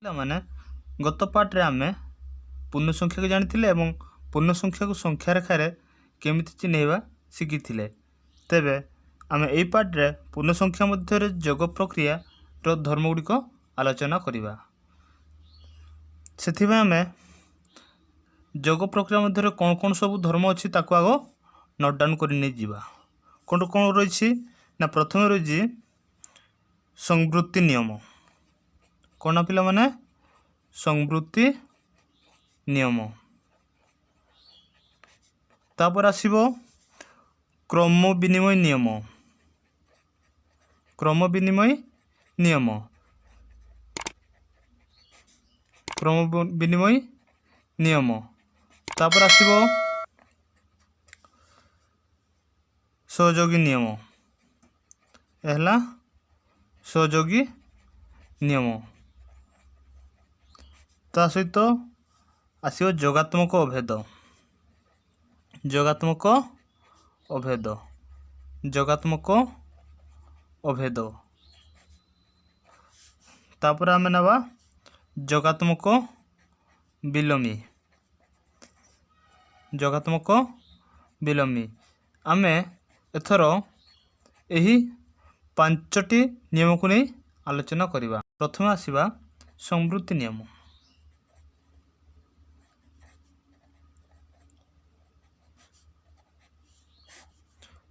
ମାନେ ଗତ ପାର୍ଟରେ ଆମେ ପୂର୍ଣ୍ଣ ସଂଖ୍ୟାକୁ ଜାଣିଥିଲେ ଏବଂ ପୂର୍ଣ୍ଣ ସଂଖ୍ୟାକୁ ସଂଖ୍ୟା ରେଖାରେ କେମିତି ଚିହ୍ନେଇବା ଶିଖିଥିଲେ। ତେବେ ଆମେ ଏହି ପାର୍ଟରେ ପୂର୍ଣ୍ଣ ସଂଖ୍ୟା ମଧ୍ୟରେ ଯୋଗ ପ୍ରକ୍ରିୟାର ଧର୍ମଗୁଡ଼ିକ ଆଲୋଚନା କରିବା। ସେଥିପାଇଁ ଆମେ ଯୋଗ ପ୍ରକ୍ରିୟା ମଧ୍ୟରେ କ'ଣ କ'ଣ ସବୁ ଧର୍ମ ଅଛି ତାକୁ ଆଗ ନୋଟ୍ ଡାଉନ୍ କରି ନେଇଯିବା। କ'ଣ କ'ଣ ରହିଛି ନା ପ୍ରଥମେ ରହିଛି ସଂବୃତ୍ତି ନିୟମ। କ'ଣ ପିଲାମାନେ? ସଂବୃତ୍ତି ନିୟମ। ତାପରେ ଆସିବ କ୍ରମ ବିନିମୟ ନିୟମ। କ୍ରମ ବିନିମୟ ନିୟମ। କ୍ରମ ବିନିମୟ ନିୟମ। ତାପରେ ଆସିବ ସହଯୋଗୀ ନିୟମ। ହେଲା ସହଯୋଗୀ ନିୟମ। ତା ସହିତ ଆସିବ ଯୋଗାତ୍ମକ ଅଭେଦ। ଯୋଗାତ୍ମକ ଅଭେଦ। ଯୋଗାତ୍ମକ ଅଭେଦ। ତାପରେ ଆମେ ନେବା ଯୋଗାତ୍ମକ ବିଲୋମୀ। ଯୋଗାତ୍ମକ ବିଲୋମୀ। ଆମେ ଏଥର ଏହି 5ଟି ନିୟମକୁ ନେଇ ଆଲୋଚନା କରିବା। ପ୍ରଥମେ ଆସିବା ସଂବୃତ୍ତି ନିୟମ।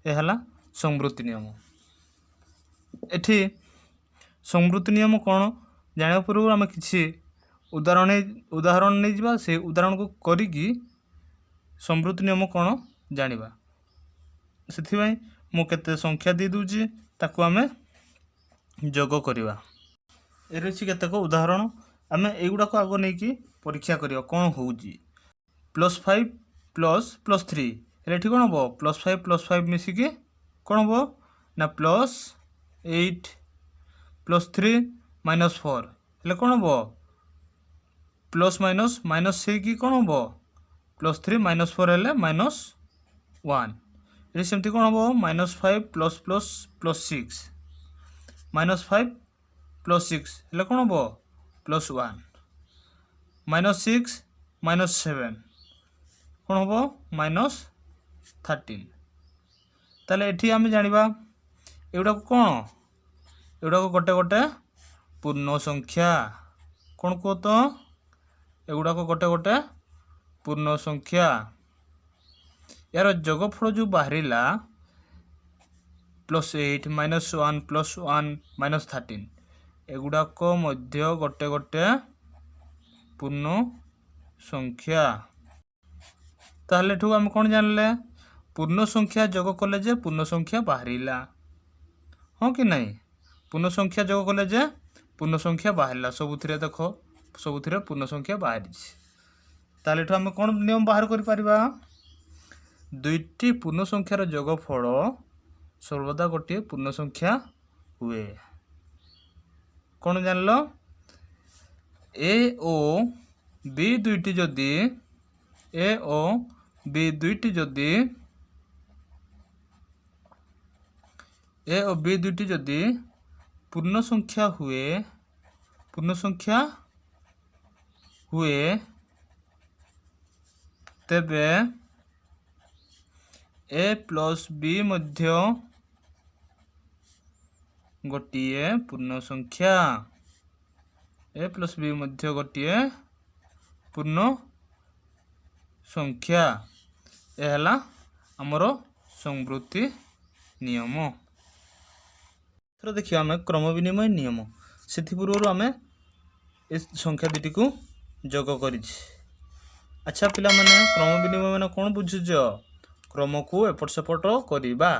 ଏହା ହେଲା ସଂବୃତ୍ତି ନିୟମ। ଏଠି ସଂବୃତ୍ତି ନିୟମ କ'ଣ ଜାଣିବା ପୂର୍ବରୁ ଆମେ କିଛି ଉଦାହରଣ ନେଇଯିବା। ସେ ଉଦାହରଣକୁ କରିକି ସଂବୃତ୍ତି ନିୟମ କ'ଣ ଜାଣିବା। ସେଥିପାଇଁ ମୁଁ କେତେ ସଂଖ୍ୟା ଦେଇ ଦେଉଛି, ତାକୁ ଆମେ ଯୋଗ କରିବା। ଏ ରହିଛି କେତେକ ଉଦାହରଣ। ଆମେ ଏଇଗୁଡ଼ାକ ଆଗ ନେଇକି ପରୀକ୍ଷା କରିବା କ'ଣ ହେଉଛି। +5 + 3 ହେଲେ ଏଠି କ'ଣ ହେବ? +5 + 5 ମିଶିକି କ'ଣ ହେବ ନା +8 +3 -4 ହେଲେ କ'ଣ ହେବ? ପ୍ଲସ୍ ମାଇନସ୍ ମାଇନସ୍ ହେଇକି କ'ଣ ହେବ? +3 -4 ହେଲେ -1। ଏଠି ସେମିତି କ'ଣ ହେବ? -5 ++ +6 -5 +6 ହେଲେ କ'ଣ ହେବ? +1। -6 -7 କ'ଣ ହେବ? -13। ତାହେଲେ ଏଠି ଆମେ ଜାଣିବା ଏଗୁଡ଼ାକ କ'ଣ? ଏଗୁଡ଼ାକ ଗୋଟେ ଗୋଟେ ପୂର୍ଣ୍ଣ ସଂଖ୍ୟା। କ'ଣ କୁହ ତ? ଏଗୁଡ଼ାକ ଗୋଟେ ଗୋଟେ ପୂର୍ଣ୍ଣ ସଂଖ୍ୟା। ଏହାର ଯୋଗଫଳ ଯେଉଁ ବାହାରିଲା +8 -1 +1 -13 ଏଗୁଡ଼ାକ ମଧ୍ୟ ଗୋଟେ ଗୋଟେ ପୂର୍ଣ୍ଣ ସଂଖ୍ୟା। ତାହେଲେ ଏଠୁ ଆମେ କ'ଣ ଜାଣିଲେ? ପୂର୍ଣ୍ଣ ସଂଖ୍ୟା ଯୋଗ କଲେ ଯେ ପୂର୍ଣ୍ଣ ସଂଖ୍ୟା ବାହାରିଲା। ହଁ କି ନାହିଁ? ପୂର୍ଣ୍ଣ ସଂଖ୍ୟା ଯୋଗ କଲେ ଯେ ପୂର୍ଣ୍ଣ ସଂଖ୍ୟା ବାହାରିଲା। ସବୁଥିରେ ଦେଖ, ସବୁଥିରେ ପୂର୍ଣ୍ଣ ସଂଖ୍ୟା ବାହାରିଛି। ତାହେଲେ ଏଠୁ ଆମେ କ'ଣ ନିୟମ ବାହାର କରିପାରିବା? ଦୁଇଟି ପୂର୍ଣ୍ଣ ସଂଖ୍ୟାର ଯୋଗଫଳ ସର୍ବଦା ଗୋଟିଏ ପୂର୍ଣ୍ଣ ସଂଖ୍ୟା ହୁଏ। କ'ଣ ଜାଣିଲ? ଏ ଓ ବି ଦୁଇଟି ଯଦି ପୂର୍ଣ୍ଣ ସଂଖ୍ୟା ହୁଏ ତେବେ A + B ମଧ୍ୟ ଗୋଟିଏ ପୂର୍ଣ୍ଣ ସଂଖ୍ୟା। A + B ମଧ୍ୟ ଗୋଟିଏ ପୂର୍ଣ୍ଣ ସଂଖ୍ୟା। ଏହା ହେଲା ଆମର ସଂବୃତ୍ତି ନିୟମ। ଏଥର ଦେଖିବା ଆମେ କ୍ରମ ବିନିମୟ ନିୟମ। ସେଥିପୂର୍ବରୁ ଆମେ ଏ ସଂଖ୍ୟା ଦୁଇଟିକୁ ଯୋଗ କରିଛି। ଆଚ୍ଛା ପିଲାମାନେ, କ୍ରମ ବିନିମୟ ମାନେ କ'ଣ ବୁଝୁଛ? କ୍ରମକୁ ଏପଟ ସେପଟ କରିବା।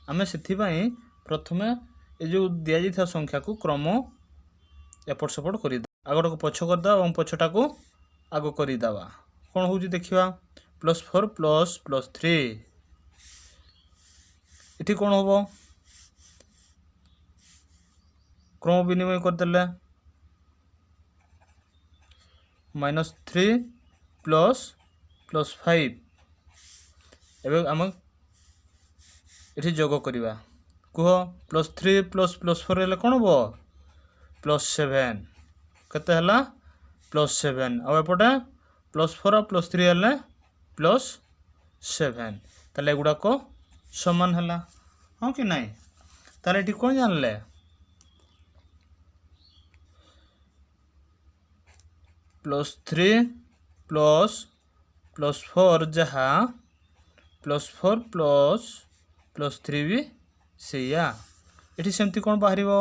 ଆମେ ସେଥିପାଇଁ ପ୍ରଥମେ ଏ ଯେଉଁ ଦିଆଯାଇଥିବା ସଂଖ୍ୟାକୁ କ୍ରମ ଏପଟ ସେପଟ କରିଦେବା। ଆଗଟାକୁ ପଛ କରିଦେବା ଏବଂ ପଛଟାକୁ ଆଗ କରିଦେବା। କ'ଣ ହେଉଛି ଦେଖିବା। +4 + 3 ଏଠି କ'ଣ ହେବ? କ୍ରମ ବିନିମୟ କରିଦେଲେ -3 + 5। ଏବେ ଆମେ ଏଠି ଯୋଗ କରିବା। କୁହ, +3 + 4 ହେଲେ କ'ଣ ହେବ? +7। केते हला +7 आ एपटे +4 आ +3 हेले +7 ताले एगुड़ा को समान हला हाँ कि नहीं ताले एठी कोन जानले +3 +4 जहा +4 +3 भी सेया एठी सेमती कोन बाहरिबो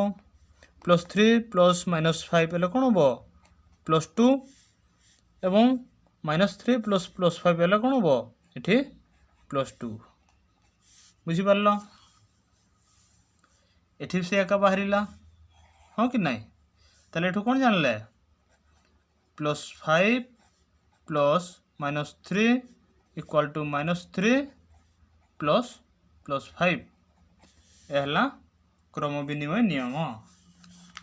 +3 +-5 हेले कोन हो +2 एवं -3 ++5 हेले कोन हो एठी +2 बुझी पारलो एठी से एका बाहरिला हाँ कि नहीं ताले एठू कोन जानले +5 +-3 इक्वल टू -3 ++5 एहला क्रम विनिमय नियम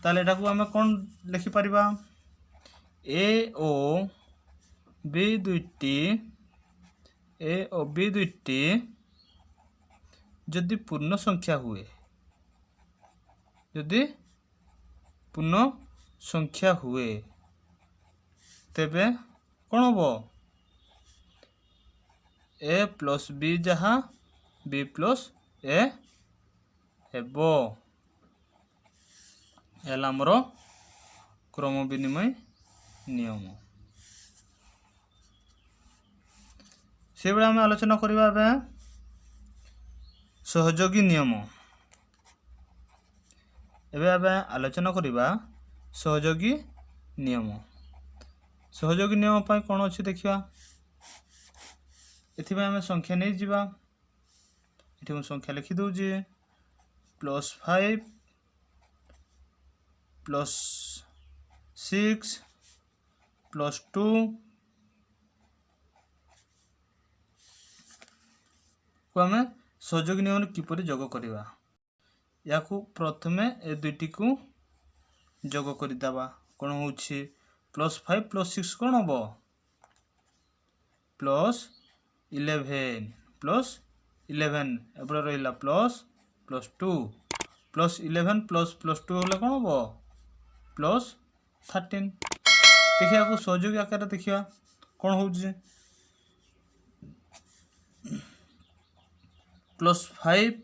ताले एटा को हमें कोन लिखि परिबा ए ओ बी दुईटी जदि पूर्ण संख्या हुए तेबे कौन हम ए प्लस बी जहाँ बी प्लस ए हेबो एला हमर क्रम विनिमय नियम से बेला आम आलोचना करबा बे सहयोगी नियम एबे आलोचना करबा सहयोगी नियम सहयोगी नियम पाई कौन अच्छी देखा एथिबा आम संख्या नहीं जीवा एठी मैं संख्या लिखि दउजे +5 +6 +2 को आम सहयोगी नियम किपरि जोग करिबा या प्रथमे ए दुईटी को जोग करदेवा कौन हो +5 +6 कौन हम +11 एपटे रहा ++2 +11 ++2 हेल्ले कौन हम +13 देखिए को सहयोगी आकार देखिए कौन हो +5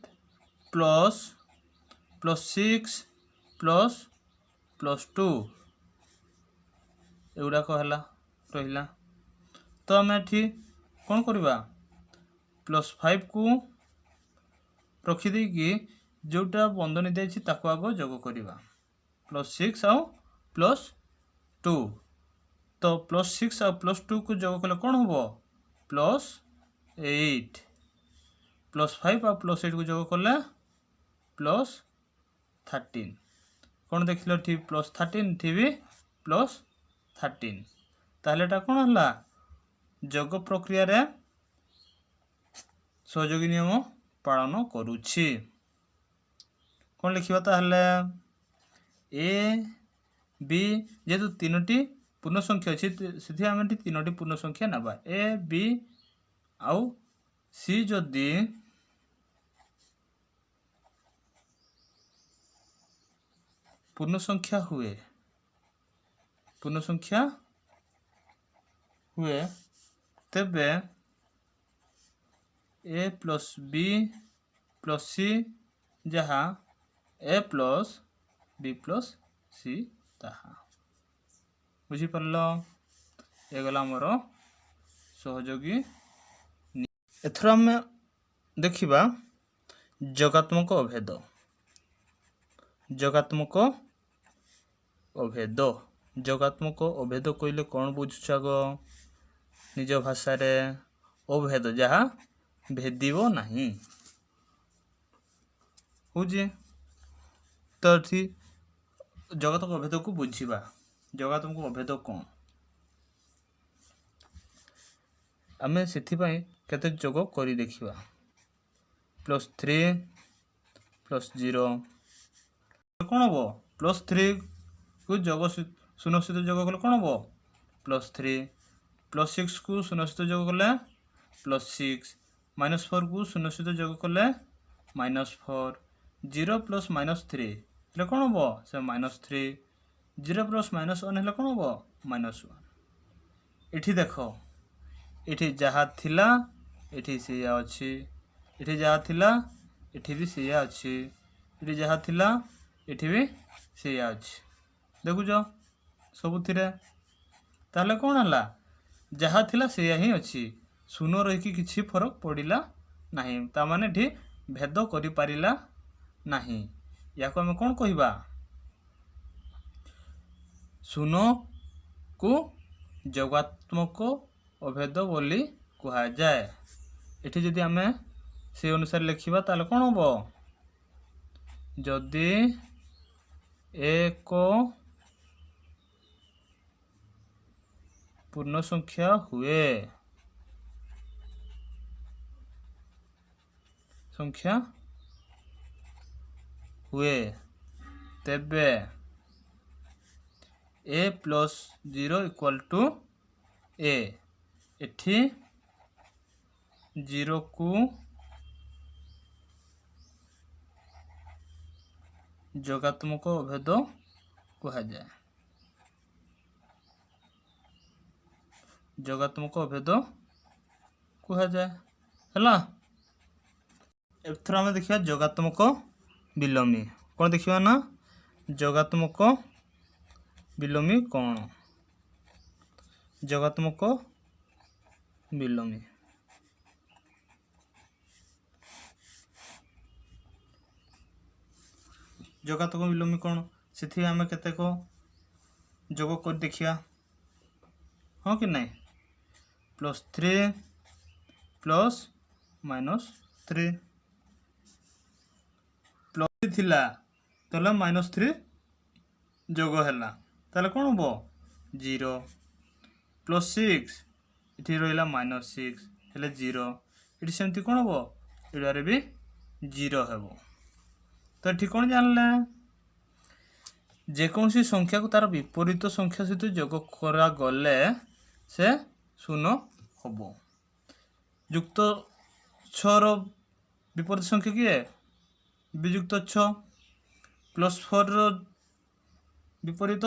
+6 ++2 एगुड़ाक है रहा तो आम एठी कौन करवा +5 को रखिदे कि जोटा बंधनी देछि ताको आग जोग करवा +6 आउ +2 तो +6 आउ +2 को जोग कले कौन हम +8 +5 आउ +8 को जोग कले +13 कौन देखिल ठीक +13 ठीक भी +13 ताहले एटा कौन हला जोग प्रक्रिया रे सहयोगी नियम पालन करुछि कौन लिखिबा ताहले ए बी जेतु तीनोटी पूर्ण संख्या अछि सेथि आमे तीनोटी पूर्ण संख्या नबा ए बी आउ सी जदि पूर्ण संख्या हुए तेबे ए प्लस बी प्लस सी जहाँ ए प्लस बी प्लस सी ताहा बुझीपार ये गला मोर सहयोगी एथर आम देखा जगात्मक अभेद जगात्मक अभेद कहले कौन बुझुछ आग निज भाषा रे अभेद जहाँ भेदिब नहीं बुझे तो जगतक अभेद को बुझा जगात्मक अभेद कौन आम से केते जोग करी देखिबा +3 +0 कौन हम +3 को जोग शून्य सहित जोग कले कौन हम +3 +6 को शून्य सहित जोग कले +6 -4 को शून्य सहित जोग कले -4 0 + -3 कौन हम से -3 0 प्लस माइनस 1 हेले कौन हम -1 एठी देख एठी जहाँ थिला एठी सिया अच्छी एठी जहाँ थिला एठी भी सिया अच्छी एठी जहाँ थिला एठी भी सिया अच्छी देखुच सबुथिरे ताहले कौन हला जहाँ थिला सिया ही अच्छी शून्य रही किसी फरक पड़िला नहीं ता माने एठी भेद करि पारिला नहीं या को हम कौन कहिबा शून्य को जोगात्मक अभेद बोली कहा जाए एठी जदि आमे से अनुसार लिखिबा ताले कौन होबो जदि एक पूर्ण संख्या हुए तेबे a plus 0 equal to a एठी 0 को जोगात्मक अभेद कहा जाए जोगात्मक अभेद कहा जाए हला एथर आम देखिए जोगात्मक विलोमी कौन देखिए ना जोगात्मक विलोमी कौन जोगात्मक विलोमी जोगात्मक विलोमी कौन से आम केतेक जोग कर देखिया हाँ कि नहीं +3 प्लस -3 प्लस थिला तले -3 जोग हैला ताले कौन हो 0 +6 इठी रहिला -6 हेले 0 इठी सेमती कौन हो एडारे भी 0 हेबो तो ठीक कौन जानले जेकोसी संख्या को तार विपरीत संख्या सहित जोग करा गले से शून्य होबो युक्त 6 रो विपरीत संख्या किए वियुक्त 6 +4 रो विपरीत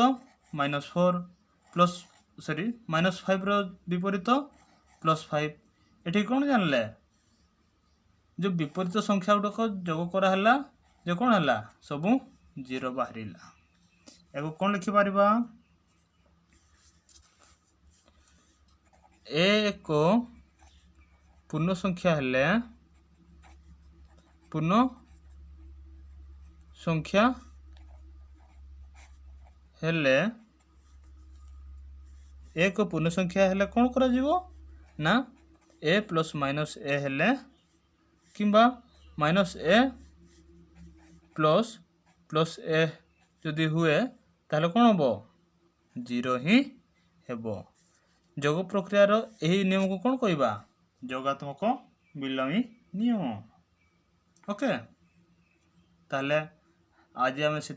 -4 -5 रो विपरीत +5 एठी कौन जानले जो विपरीत संख्या गुड़क जोग करा हला जो कौन हला सबू 0 बाहरिला एगो कौन लिखि पारिबा एक पूर्ण संख्या हेले पूर्ण संख्या हेले एक पूर्ण संख्या हेले कौन करा जीवो ना a प्लस माइनस a हेले किंबा -a प्लस a जदि हुए ताहले कौन होबो 0 ही हेबो जोग प्रक्रियार यही नियम को कौन कहबा जोगात्मक विलोमी नियम ओके ताहले आज आम से